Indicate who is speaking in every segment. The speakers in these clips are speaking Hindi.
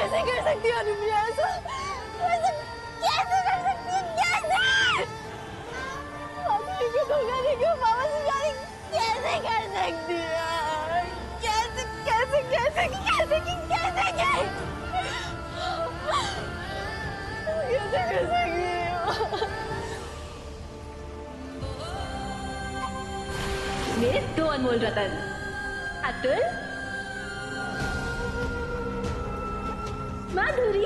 Speaker 1: कैसे कर सकती हो अनुप्रिया ऐसा? कैसे कर सकती हो? कैसे? माधुरी को धोखा देके पापा से शादी कैसे कर सकती है? कैसे कैसे कैसे कैसे कैसे कैसे कर सकती हो?
Speaker 2: मेरे 2 अनमोल रतन, अतुल, माधुरी।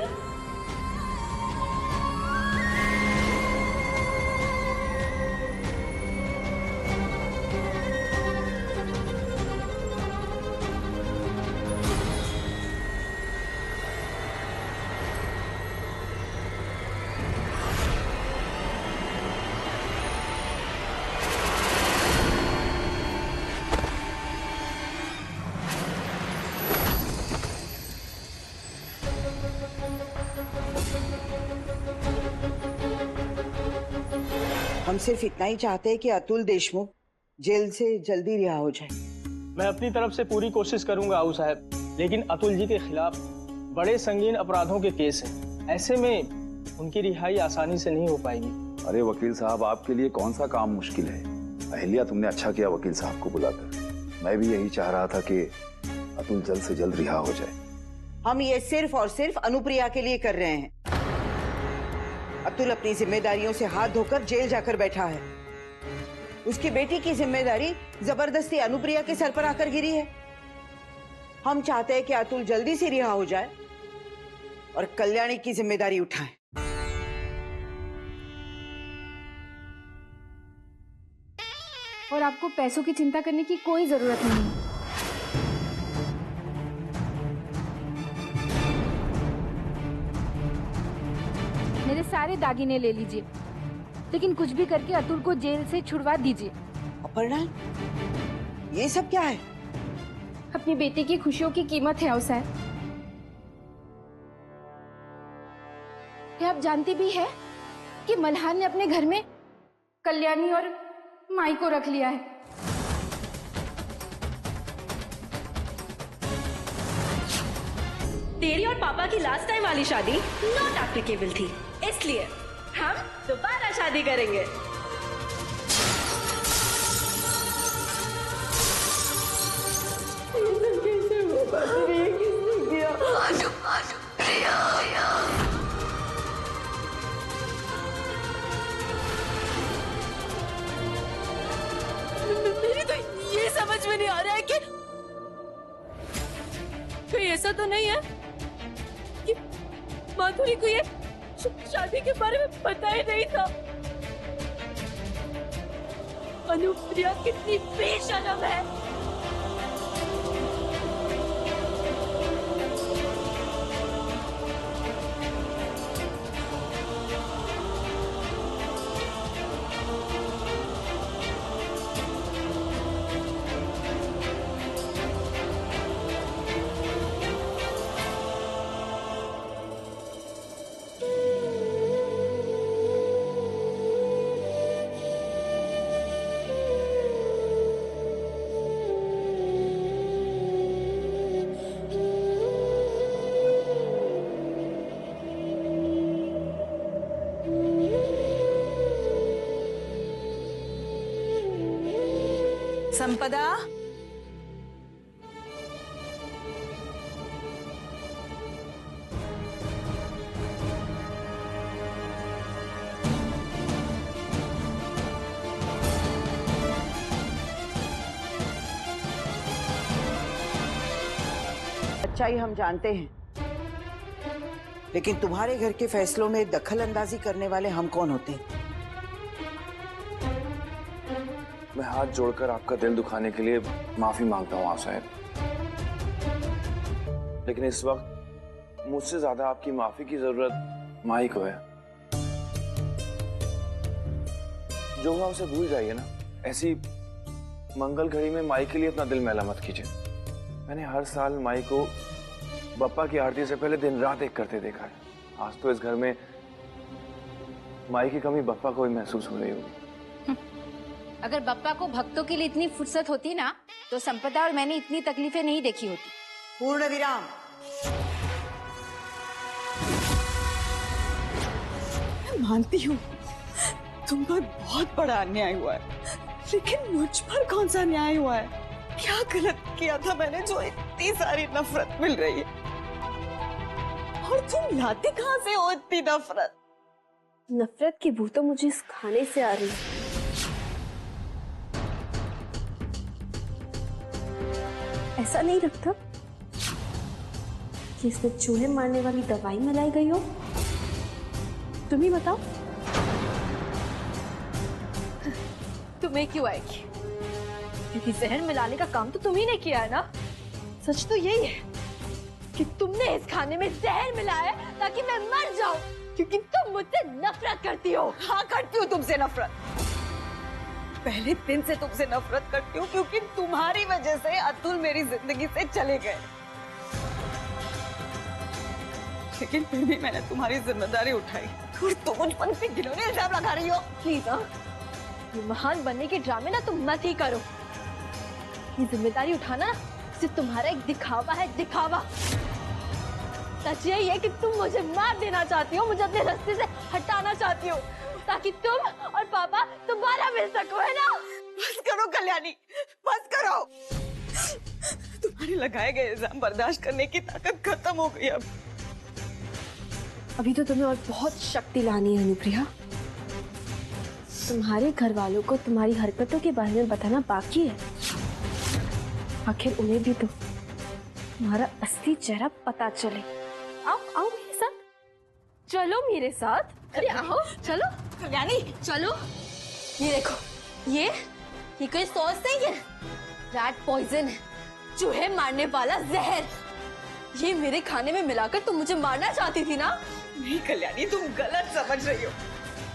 Speaker 3: हम सिर्फ इतना ही चाहते हैं कि अतुल देशमुख जेल से जल्दी रिहा हो जाए।
Speaker 4: मैं अपनी तरफ से पूरी कोशिश करूंगा आऊ साहब, लेकिन अतुल जी के खिलाफ बड़े संगीन अपराधों के केस हैं। ऐसे में उनकी रिहाई आसानी से नहीं हो पाएगी।
Speaker 5: अरे वकील साहब, आपके लिए कौन सा काम मुश्किल है? अहिल्या, तुमने अच्छा किया वकील साहब को बुलाकर। मैं भी यही चाह रहा था कि अतुल जल्द से जल्द रिहा हो जाए।
Speaker 3: हम ये सिर्फ और सिर्फ अनुप्रिया के लिए कर रहे हैं। अतुल अपनी जिम्मेदारियों से हाथ धोकर जेल जाकर बैठा है। उसकी बेटी की जिम्मेदारी जबरदस्ती अनुप्रिया के सर पर आकर गिरी है। हम चाहते हैं कि अतुल जल्दी से रिहा हो जाए और कल्याणी की जिम्मेदारी उठाए।
Speaker 1: और आपको पैसों की चिंता करने की कोई जरूरत नहीं है। मेरे सारे दागिने ले लीजिए, लेकिन कुछ भी करके अतुल को जेल से छुड़वा दीजिए।
Speaker 3: अपर्णा, ये सब क्या है?
Speaker 1: अपनी बेटी की खुशियों की कीमत है अवसर। क्या आप जानती भी है कि मल्हार ने अपने घर में कल्याणी और माई को रख लिया है।
Speaker 2: तेरी और पापा की लास्ट टाइम वाली शादी नॉट एप्लीकेबल थी, इसलिए हम दोबारा शादी करेंगे।
Speaker 1: कैसे हो बात? ये किसने किया? मेरी तो ये समझ में नहीं आ रहा है कि कोई ऐसा तो नहीं है कि माधुरी को ये शादी के बारे में पता ही नहीं था। अनुप्रिया कितनी बेशर्म है।
Speaker 6: संपदा,
Speaker 3: सच्चाई हम जानते हैं, लेकिन तुम्हारे घर के फैसलों में दखल अंदाजी करने वाले हम कौन होते हैं?
Speaker 5: मैं हाथ जोड़कर आपका दिल दुखाने के लिए माफी मांगता हूँ आप साहब, लेकिन इस वक्त मुझसे ज्यादा आपकी माफी की जरूरत माई को है। जो हुआ उसे भूल जाइए ना। ऐसी मंगल घड़ी में माई के लिए अपना दिल मैला मत कीजिए। मैंने हर साल माई को बप्पा की आरती से पहले दिन रात एक करते देखा है। आज तो इस घर में माई की कमी बप्पा को ही महसूस हो रही होगी।
Speaker 7: अगर बप्पा को भक्तों के लिए इतनी फुर्सत होती ना, तो संपदा और मैंने इतनी तकलीफें नहीं देखी होती।
Speaker 3: पूर्ण विराम। मानती हूँ तुम पर बहुत बड़ा अन्याय हुआ है, लेकिन मुझ पर कौन सा अन्याय हुआ है? क्या गलत किया था मैंने जो इतनी सारी नफरत मिल रही है? और तुम लाती कहाँ से हो इतनी नफरत?
Speaker 1: नफरत की बू तो मुझे इस खाने से आ रही है। ऐसा नहीं लगता कि इसमें चूहे मारने वाली दवाई मिलाई गई हो? तुम ही बताओ। तुम्हें क्यों आएगी? क्योंकि जहर मिलाने का काम तो तुम ही ने किया है ना। सच तो यही है कि तुमने इस खाने में जहर मिलाया है ताकि मैं मर जाऊं, क्योंकि तुम मुझसे नफरत करती हो।
Speaker 3: हाँ, करती हूँ तुमसे नफरत। पहले दिन से तुमसे नफरत करती हूँ क्योंकि तुम्हारी वजह से अतुल मेरी जिंदगी से चले गए। लेकिन फिर भी मैंने तुम्हारी जिम्मेदारी उठाई और तुम मुझ पर इतने घिनौने इल्जाम लगा रही हो।
Speaker 1: प्लीज ये महान बनने के ड्रामे ना तुम मत ही करो। ये जिम्मेदारी उठाना सिर्फ तुम्हारा एक दिखावा है, दिखावा। सच यही है कि तुम मुझे मार देना चाहती हो, मुझे अपने रास्ते से हटाना चाहती हो ताकि तुम और पापा दोबारा मिल सको, है ना?
Speaker 3: बस करो कल्याणी, बस करो। तुम्हारे लगाए गए इल्जाम बर्दाश्त करने की ताकत खत्म हो गई अब।
Speaker 1: अभी तो तुम्हें और बहुत शक्ति लानी है अनुप्रिया। तुम्हारे घर वालों को तुम्हारी हरकतों के बारे में बताना बाकी है। आखिर उन्हें भी तो तुम्हारा असली चेहरा पता चले। आओ आओ मेरे साथ, चलो मेरे साथ। अरे आओ, चलो
Speaker 3: कल्याणी
Speaker 1: चलो। ये देखो, ये कोई सॉस नहीं है, रैट पॉइजन है, चूहे मारने वाला जहर। ये मेरे खाने में मिलाकर तुम मुझे मारना चाहती थी ना?
Speaker 3: नहीं कल्याणी, तुम गलत समझ रही हो।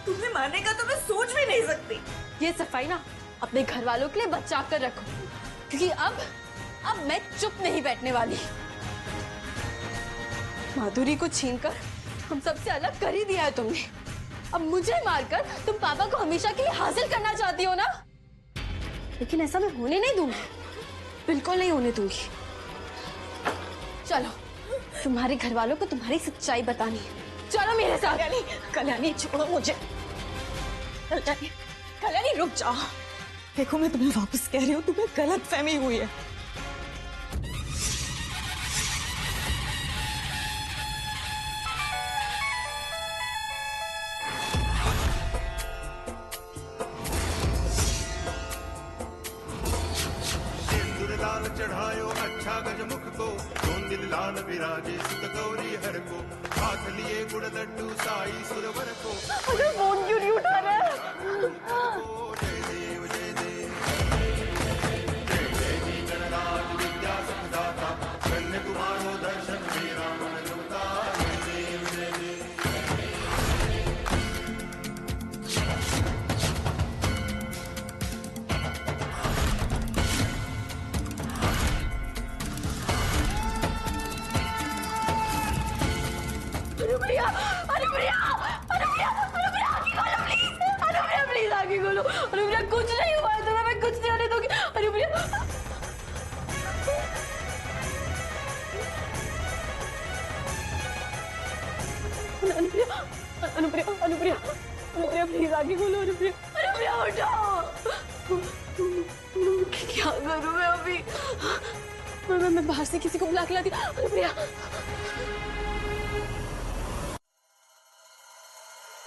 Speaker 3: तुम्हें मारने का तो मैं सोच भी नहीं सकती।
Speaker 1: ये सफाई ना अपने घर वालों के लिए बचा कर रखो, क्योंकि अब मैं चुप नहीं बैठने वाली। माधुरी को छीनकर हम सबसे अलग कर ही दिया है तुमने। अब मुझे मारकर तुम पापा को हमेशा के लिए हासिल करना चाहती हो ना? लेकिन ऐसा मैं होने नहीं दूंगी, बिल्कुल नहीं होने दूंगी। चलो, तुम्हारे घर वालों को तुम्हारी सच्चाई बतानी है। चलो मेरे साथ।
Speaker 3: कल्याणी, कल्याणी छोड़ो मुझे। कल्याणी, कल्याणी रुक जाओ। देखो मैं तुम्हें वापस कह रही हूँ, तुम्हें गलत फहमी हुई है।
Speaker 6: चढ़ायो अच्छा गजमुख को, दिल लाल विराजे सुत गौरी हर को, हाथ लिए गुड़ लड्डू साई सुरवर को।
Speaker 1: अरे फोन क्यों नहीं उठा रहा है?
Speaker 6: जय देव जय देव, जय जय जी गणराज विद्या सुखदाता, धन्य तुम्हारो दर्शन मेरा मन लुटा। जय देव जय देव।
Speaker 1: अनुप्रिया, अनुप्रिया, अनुप्रिया, अनुप्रिया आगे खोलो प्लीज। अनुप्रिया प्लीज आगे खोलो। अनुप्रिया कुछ नहीं हुआ है तुम्हें, मैं कुछ नहीं होने दूंगी। अनुप्रिया, अनुप्रिया, अनुप्रिया, अनुप्रिया, अनुप्रिया प्लीज आगे खोलो। अनुप्रिया, अनुप्रिया उठो। क्या करूं मैं अभी? मैं बाहर से किसी को बुला के लाती। अनुप्रिया,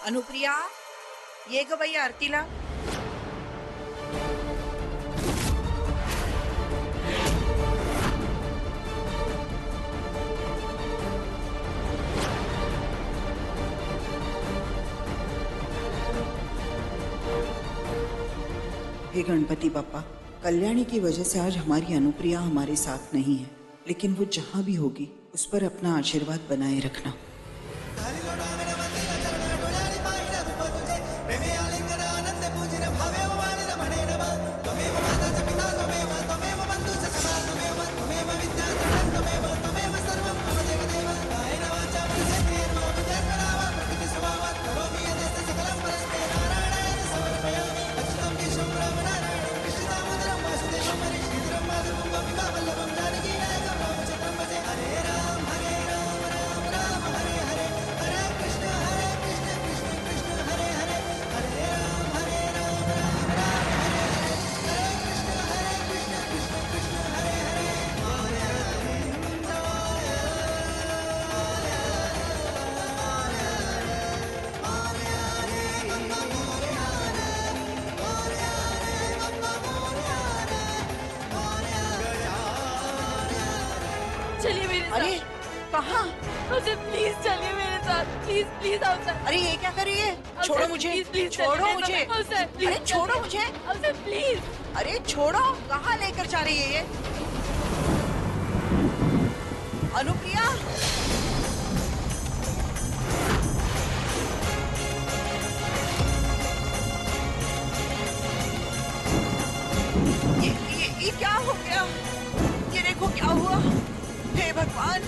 Speaker 8: अनुप्रिया, ये गो भैया आरती ला।
Speaker 3: हे गणपति बप्पा, कल्याणी की वजह से आज हमारी अनुप्रिया हमारे साथ नहीं है, लेकिन वो जहाँ भी होगी उस पर अपना आशीर्वाद बनाए रखना।
Speaker 1: मेरे
Speaker 8: अरे
Speaker 1: साथ।
Speaker 8: कहाँ?
Speaker 1: अवसर प्लीज चलिए मेरे साथ, प्लीज प्लीज अवसर।
Speaker 8: अरे ये क्या कर रही है? छोड़ो मुझे, छोड़ो मुझे। अरे छोड़ो मुझे।
Speaker 1: अवसर प्लीज।
Speaker 8: अरे छोड़ो, कहाँ लेकर जा रही है ये? अनुप्रिया, ये क्या हो गया? ये देखो क्या हुआ। हे भगवान,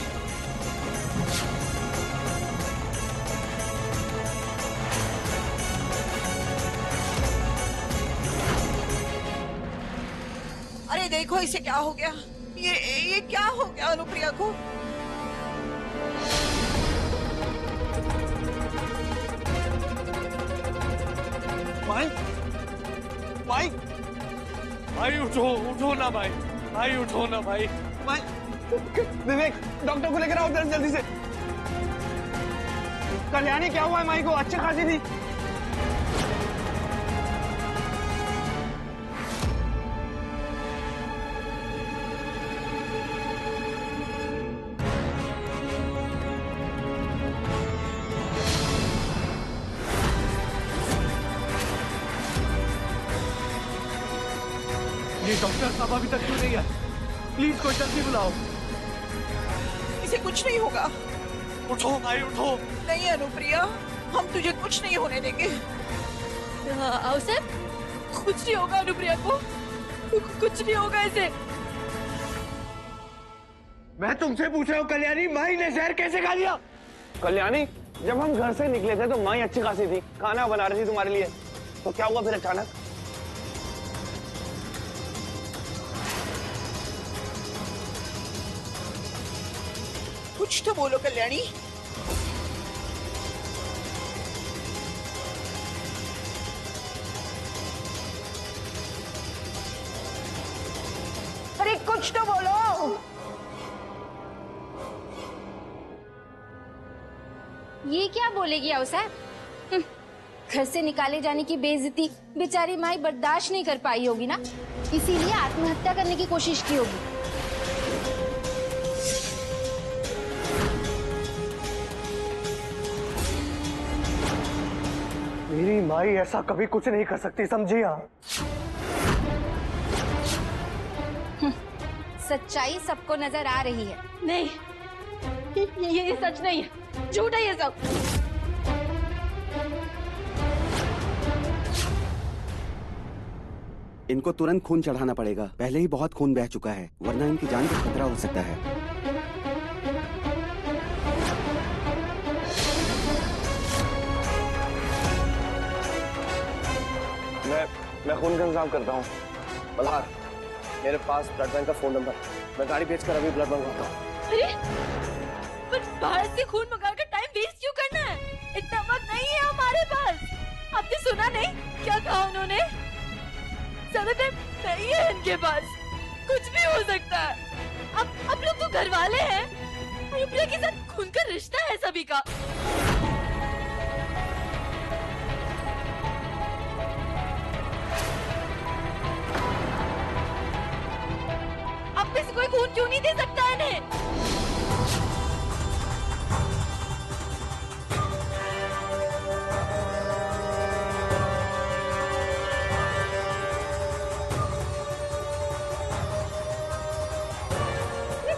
Speaker 8: अरे देखो इसे क्या हो गया। ये क्या हो गया अनुप्रिया को?
Speaker 9: भाई भाई भाई उठो उठो ना भाई, भाई उठो ना भाई। भाई विवेक, डॉक्टर को लेकर आओ जल्दी से। कल्याणी क्या हुआ है? माई को अच्छी खासी थी। ये डॉक्टर साहब अभी तक क्यों नहीं है? प्लीज कोई जल्दी बुलाओ।
Speaker 8: इसे कुछ नहीं होगा।
Speaker 9: उठो भाई उठो।
Speaker 8: नहीं अनुप्रिया, हम तुझे कुछ नहीं होने देंगे।
Speaker 1: अवसर कुछ नहीं होगा अनुप्रिया को, कुछ नहीं होगा इसे।
Speaker 9: मैं तुमसे पूछ रहा हूँ कल्याणी, माई ने जहर कैसे खा लिया?
Speaker 5: कल्याणी, जब हम घर से निकले थे तो माई अच्छी खासी थी, खाना बना रही थी तुम्हारे लिए, तो क्या हुआ फिर अचानक?
Speaker 8: कुछ तो बोलो कल्याणी।
Speaker 3: अरे कुछ तो बोलो।
Speaker 7: ये क्या बोलेगी अवसर? घर से निकाले जाने की बेइज्जती बेचारी माई बर्दाश्त नहीं कर पाई होगी ना, इसीलिए आत्महत्या करने की कोशिश की होगी।
Speaker 9: मेरी माई ऐसा कभी कुछ नहीं कर सकती, समझी? हाँ,
Speaker 7: सच्चाई सबको नजर आ रही है।
Speaker 1: नहीं, ये सच नहीं है, झूठ है ये सब।
Speaker 10: इनको तुरंत खून चढ़ाना पड़ेगा, पहले ही बहुत खून बह चुका है, वरना इनकी जान को खतरा हो सकता है।
Speaker 5: मैं खून का इंतजाम करता हूँ।
Speaker 11: मल्हार, मेरे पास ब्लड बैंक का फोन नंबर, मैं गाड़ी भेजकर अभी ब्लड मंगवाता हूँ।
Speaker 1: अरे पर बाहर से खून मंगाकर टाइम वेस्ट क्यों करना है? इतना वक्त नहीं है हमारे पास। आपने सुना नहीं क्या कहा उन्होंने? ज्यादा टाइम नहीं है इनके पास, कुछ भी हो सकता है। अब लोग तो घर वाले हैं, अनुप्रिया के साथ खून का रिश्ता है सभी का। अब में से कोई खून क्यों नहीं दे सकता इन्हें?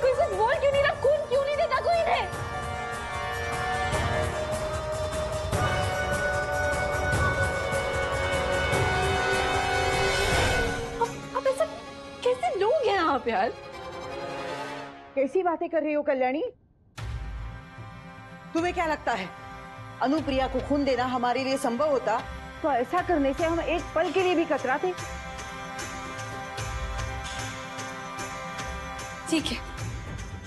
Speaker 1: कोई से बोल क्यों नहीं रहा? खून क्यों नहीं देता कोई इन्हें? अब ऐसा कैसे लोग हैं आप यार?
Speaker 3: कैसी बातें कर रही हो कल्याणी? तुम्हें क्या लगता है अनुप्रिया को खून देना हमारे लिए संभव होता तो ऐसा करने से हम एक पल के लिए भी कतराते?
Speaker 1: ठीक है,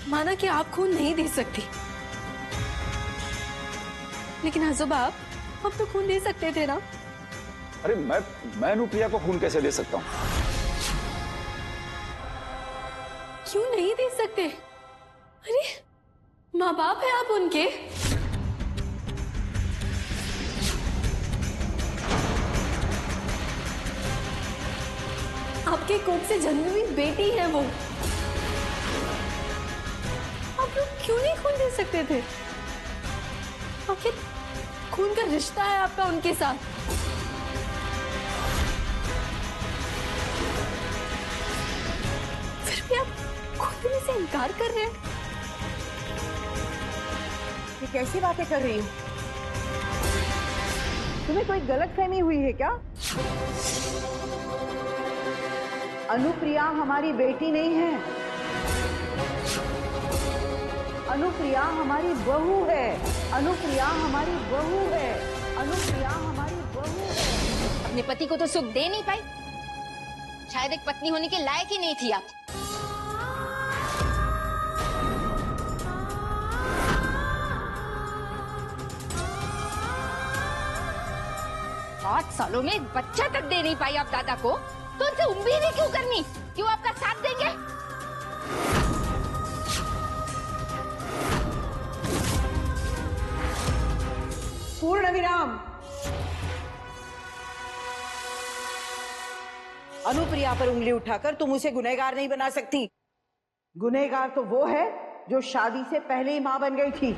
Speaker 1: माना कि आप खून नहीं दे सकती, लेकिन आजोबा आप तो खून दे सकते थे ना?
Speaker 12: अरे मैं अनुप्रिया को खून कैसे दे सकता हूँ?
Speaker 1: क्यों नहीं दे सकते? अरे माँ बाप है आप उनके। आपके कोख से जन्मी हुई बेटी है वो। आप लोग
Speaker 2: क्यों नहीं खून दे सकते थे? आखिर खून का रिश्ता है आपका उनके साथ। फिर भी आप खून देने से इनकार कर रहे हैं।
Speaker 3: ये कैसी बातें कर रही हो? तुम्हें कोई गलतफहमी हुई है क्या? अनुप्रिया हमारी बेटी नहीं है, अनुप्रिया हमारी बहू है। अनुप्रिया हमारी बहू है। अनुप्रिया हमारी बहू है।
Speaker 7: अपने पति को तो सुख दे नहीं पाई, शायद एक पत्नी होने के लायक ही नहीं थी आप। 8 सालों में एक बच्चा तक दे नहीं पाई आप दादा को, तो उनसे उम्मीद ही क्यों करनी कि वो आपका साथ देंगे?
Speaker 3: पूर्ण विराम। अनुप्रिया पर उंगली उठाकर तुम उसे गुनहगार नहीं बना सकती। गुनहगार तो वो है जो शादी से पहले ही मां बन गई थी।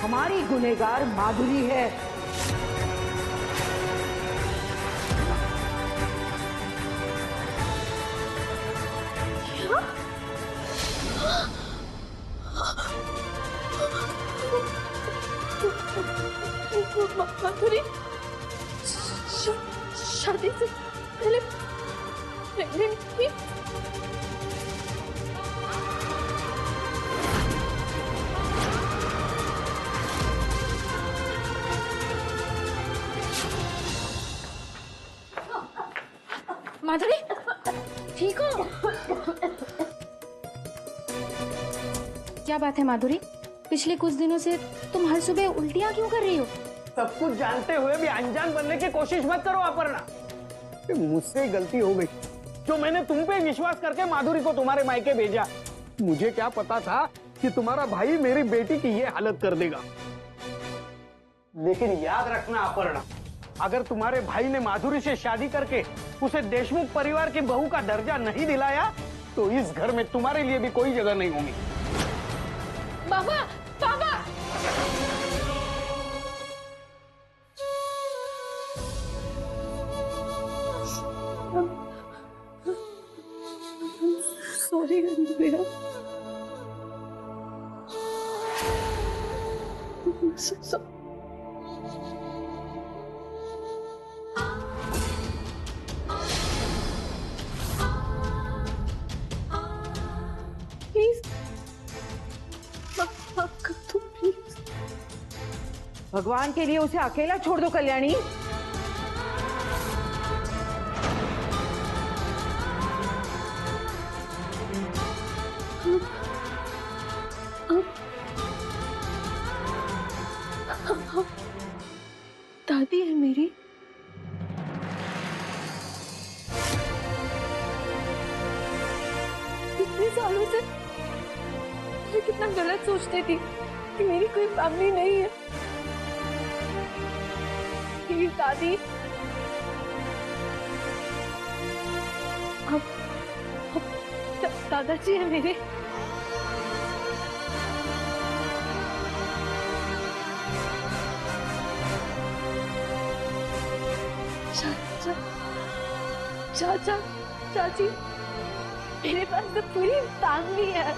Speaker 3: हमारी गुनहगार माधुरी है।
Speaker 2: माधुरी शादी से पहले प्रेग्नेंट थी। माधुरी ठीक हो? क्या बात है माधुरी, पिछले कुछ दिनों से तुम हर सुबह उल्टियां क्यों कर रही हो?
Speaker 9: सब कुछ जानते हुए भी अनजान बनने की कोशिश मत करो अपर्णा। मुझसे गलती हो गई जो मैंने तुम पे विश्वास करके माधुरी को तुम्हारे मायके भेजा। मुझे क्या पता था कि तुम्हारा भाई मेरी बेटी की ये हालत कर देगा। लेकिन याद रखना अपर्णा, अगर तुम्हारे भाई ने माधुरी से शादी करके उसे देशमुख परिवार की बहू का दर्जा नहीं दिलाया तो इस घर में तुम्हारे लिए भी कोई जगह नहीं होगी।
Speaker 2: बाबा बाबा सॉरी अनुप्रिया, प्लीज प्लीज
Speaker 3: भगवान के लिए उसे अकेला छोड़ दो कल्याणी।
Speaker 2: दादी है मेरी। इतने सालों से मैं कितना गलत सोचती थी कि मेरी कोई फैमिली नहीं है। मेरी दादी अब दादाजी है मेरे। चाचा चाची, मेरे पास तो पूरी फैमिली है।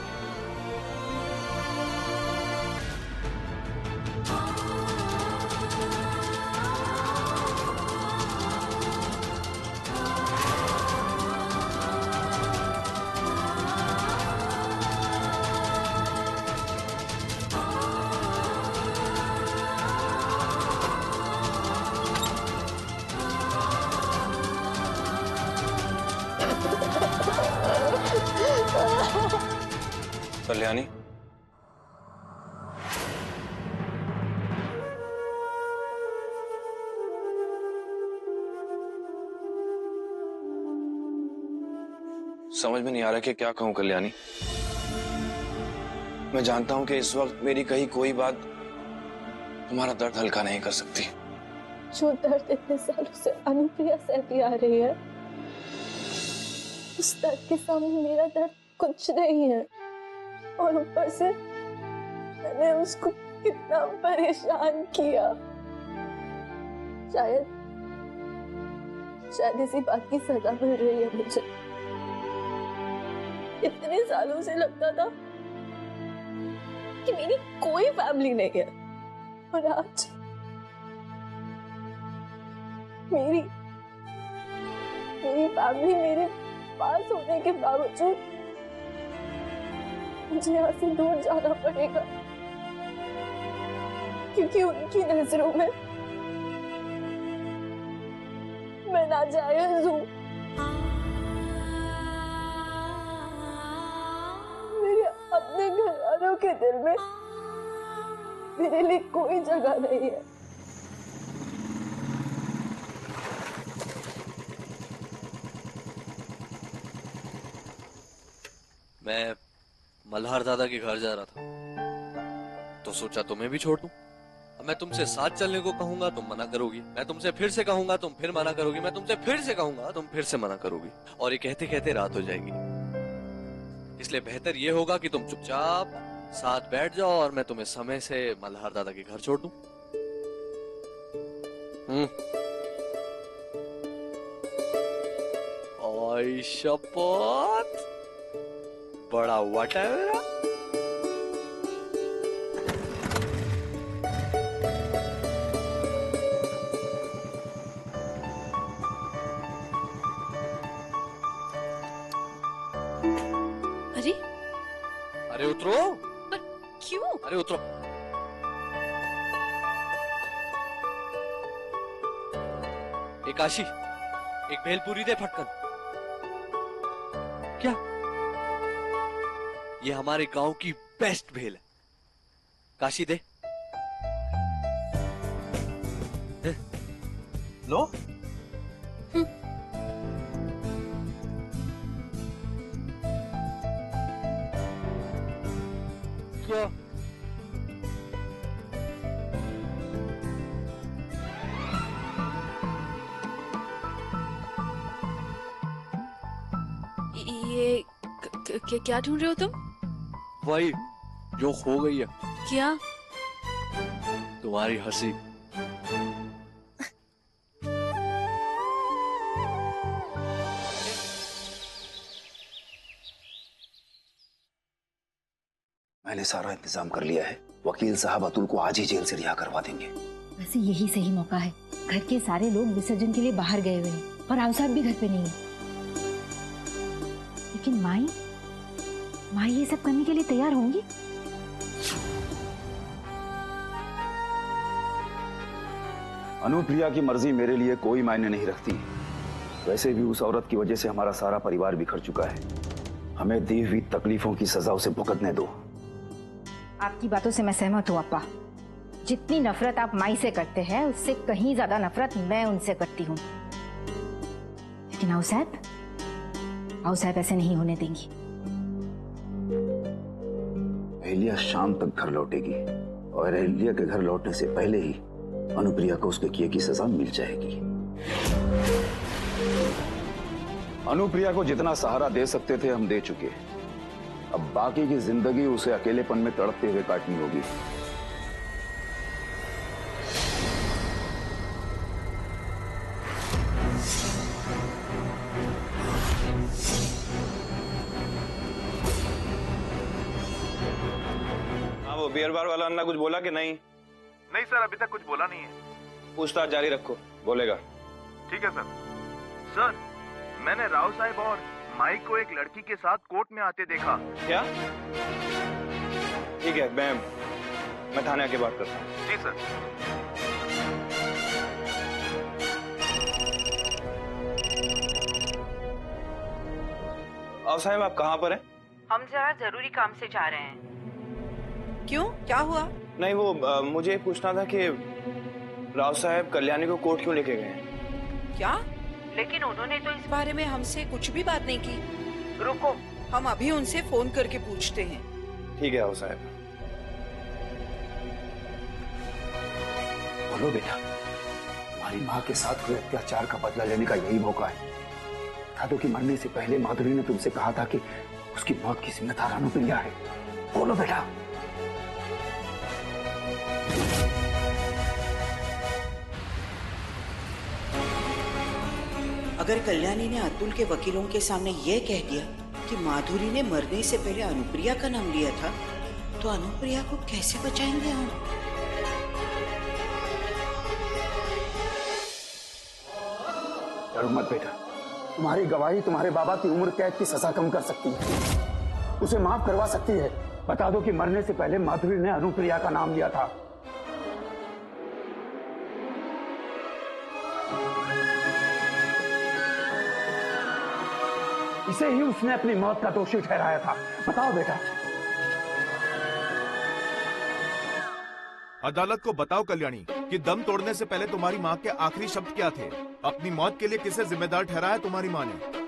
Speaker 5: कल्याणी, समझ में नहीं आ रहा कि क्या कहूं कल्याणी। मैं जानता हूं कि इस वक्त मेरी कहीं कोई बात तुम्हारा दर्द हल्का नहीं कर सकती।
Speaker 1: जो दर्द इतने सालों से अनुप्रिया सहती आ रही है, उस दर्द के सामने मेरा दर्द कुछ नहीं है। और ऊपर से मैंने उसको कितना परेशान किया। शायद इसी बात की सजा मिल रही है मुझे। इतने सालों से लगता था कि मेरी कोई फैमिली नहीं है, और आज मेरी फैमिली मेरे पास होने के बावजूद मुझे यहाँ से दूर जाना पड़ेगा, क्योंकि उनकी नजरों में मैं नाजायज हूँ। मेरे अपने घर वालों के दिल में मेरे लिए कोई जगह नहीं है।
Speaker 13: मैं मल्हार दादा के घर जा रहा था, तो सोचा तुम्हें भी छोड़ दूं। अब मैं तुमसे साथ चलने को कहूंगा तुम मना करोगी, मैं तुमसे फिर से कहूंगा तुम फिर मना करोगी, मैं तुमसे फिर से कहूंगा तुम फिर से मना करोगी, और ये कहते कहते रात हो जाएगी। इसलिए बेहतर ये होगा कि तुम चुपचाप साथ बैठ जाओ और मैं तुम्हें समय से मल्हार दादा के घर छोड़ दूं। और शपथ बड़ा वट है मेरा।
Speaker 8: अरे
Speaker 13: अरे उतरो।
Speaker 8: पर क्यों?
Speaker 13: अरे उतरो। एक काशी, एक भेलपुरी दे फटकन। क्या? ये हमारे गांव की बेस्ट भेल है, काशी दे।
Speaker 5: लो।
Speaker 13: क्या?
Speaker 8: ये क्या ढूंढ रहे हो तुम?
Speaker 13: वही जो खो गई है।
Speaker 8: क्या?
Speaker 13: तुम्हारी हंसी।
Speaker 12: मैंने सारा इंतजाम कर लिया है। वकील साहब अतुल को आज ही जेल से रिहा करवा देंगे।
Speaker 7: वैसे यही सही मौका है। घर के सारे लोग विसर्जन के लिए बाहर गए हुए हैं और राव साहब भी घर पे नहीं है। लेकिन माई ये सब करने के लिए तैयार होंगी?
Speaker 12: अनुप्रिया की मर्जी मेरे लिए कोई मायने नहीं रखती। वैसे भी उस औरत की वजह से हमारा सारा परिवार बिखर चुका है। हमें दी हुई तकलीफों की सजा उसे भुगतने दो।
Speaker 7: आपकी बातों से मैं सहमत हूँ अप्पा। जितनी नफरत आप माई से करते हैं उससे कहीं ज्यादा नफरत मैं उनसे करती हूँ। लेकिन आओ साहब ऐसे नहीं होने देंगी।
Speaker 12: अहिल्या शाम तक घर लौटेगी और अहिल्या के घर लौटने से पहले ही अनुप्रिया को उसके किए की सजा मिल जाएगी। अनुप्रिया को जितना सहारा दे सकते थे हम दे चुके। अब बाकी की जिंदगी उसे अकेलेपन में तड़पते हुए काटनी होगी।
Speaker 5: हाँ, वो बियर बार वाला अन्ना कुछ बोला कि नहीं?
Speaker 14: नहीं सर, अभी तक कुछ बोला नहीं है।
Speaker 5: पूछताछ जारी रखो, बोलेगा।
Speaker 14: ठीक है सर। सर, मैंने राव साहब और माइक को एक लड़की के साथ कोर्ट में आते देखा।
Speaker 5: क्या? ठीक है, मैं थाने आके बात करता हूँ।
Speaker 14: जी सर।
Speaker 5: और साहब आप कहाँ पर हैं?
Speaker 15: हम जरा जरूरी काम से जा रहे हैं।
Speaker 8: क्यों, क्या हुआ?
Speaker 5: नहीं, वो मुझे पूछना था कि राव साहब कल्याणी को कोर्ट क्यों लेके गए हैं?
Speaker 8: क्या?
Speaker 15: लेकिन उन्होंने तो इस बारे में हमसे कुछ भी बात नहीं की। रुको,
Speaker 8: हम अभी उनसे फोन करके पूछते हैं।
Speaker 5: ठीक है राव साहब।
Speaker 12: बोलो बेटा, तुम्हारी माँ के साथ हुए अत्याचार का बदला लेने का यही मौका है। बता दो कि मरने से पहले माधुरी ने तुमसे कहा था कि उसकी मौत की जिम्मेदार अनुप्रिया है। बोलो बेटा।
Speaker 16: अगर कल्याणी ने अतुल के वकीलों के सामने यह कह दिया कि माधुरी ने मरने से पहले अनुप्रिया का नाम लिया था, तो अनुप्रिया को कैसे बचाएंगे हम?
Speaker 12: डरो मत बेटा, तुम्हारी गवाही तुम्हारे बाबा की उम्र कैद की सजा कम कर सकती है, उसे माफ करवा सकती है। बता दो कि मरने से पहले माधुरी ने अनुप्रिया का नाम लिया था। इसे ही उसने अपनी मौत का दोषी ठहराया था। बताओ बेटा।
Speaker 14: अदालत को बताओ कल्याणी कि दम तोड़ने से पहले तुम्हारी माँ के आखिरी शब्द क्या थे? अपनी मौत के लिए किसे जिम्मेदार ठहराया तुम्हारी माँ ने?